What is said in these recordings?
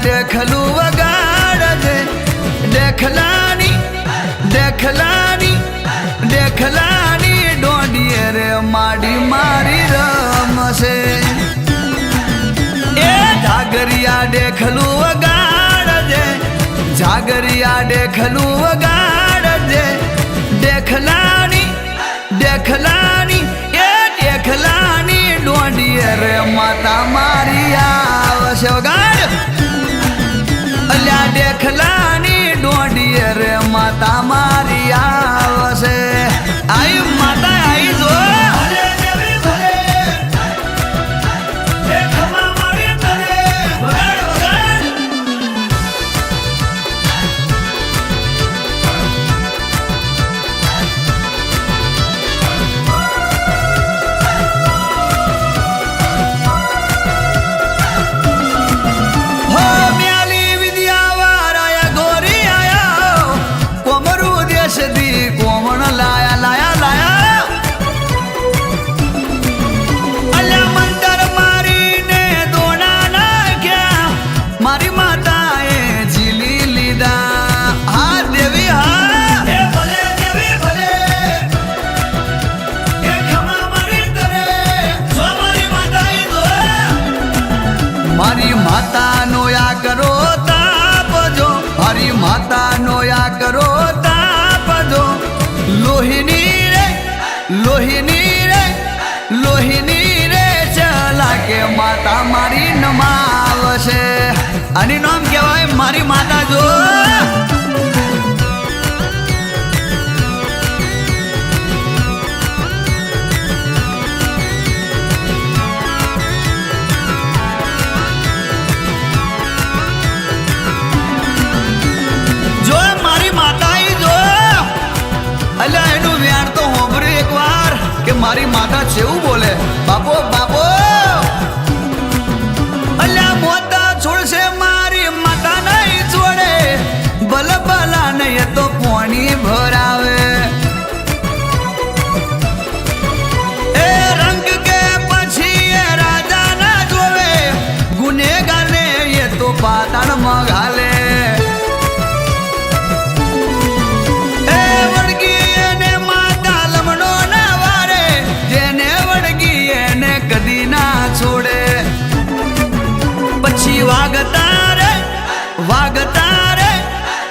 ડેખલું વગાડજે ડેખલાની ડેખલાની ડેખલાની ડોડીએ રે માડી મારી રમશે એ જાગરિયા ડેખલું વગાડજે જાગરિયા ડેખલું વગાડજે ડેખલાની ડેખલાની એ ડેખલાની ડોડીએ રે માતા મારી આવશે વગાડ અલ્યા ડેખલાની ડોડીએ રે માતા મારી આવશે આઈ માતા આઈ જો મારી માતાનો યા કરો તાપજો મારી માતાનો યા કરો તાપજો લોહીની રે લોહીની રે લોહીની રે ચલા કે માતા મારી નમાવશે આની નામ કહેવાય મારી માતા જો મારી માતા છેવું બોલે બાપો બાપો અલ્યા મોતા છોડશે મારી માતા નહીં છોડે ભલે ભલા નહીં તો પાણી ભરાવે એ રંગ કે પછી એ રાજા ના જોવે ગુનેગાર ને એ તો પાતાળ મગાલે વાગતા રે વાગતા રે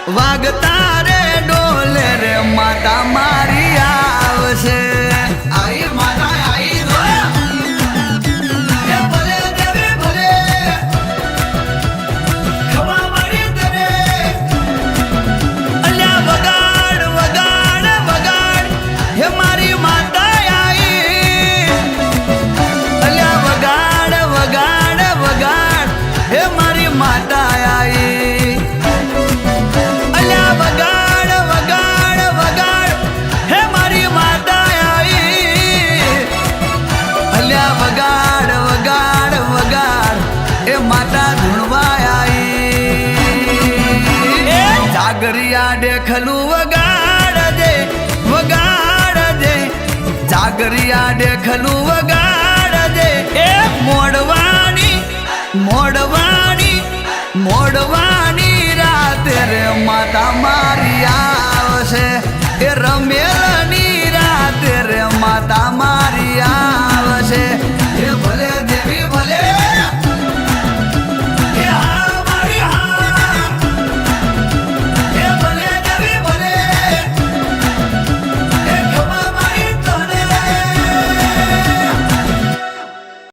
વાગતા રે ડોલે રે માતા મારી આવશે આઈ માતા આઈ દો એ ભલે દેવી ભલે ખવા મારી તરે અલ્યા વગાડ વગાડ વગાડ હે મારી માતા આઈ અલ્યા વગાડ વગાડ વગાડ હે મારી માતા આઈ અલ્યા વગાડ વગાડ વગાડ હે મારી માતા આઈ અલ્યા વગાડ વગાડ વગાડ એ માતા ધૂણવા આઈ એ જાગરિયા ડેખલું વગાડજે વગાડજે જાગરિયા ડેખલું વગાડજે એ મોડવાની મોડવાની મોડવાની રાતે રે માતા મારી આવશે એ રમેલ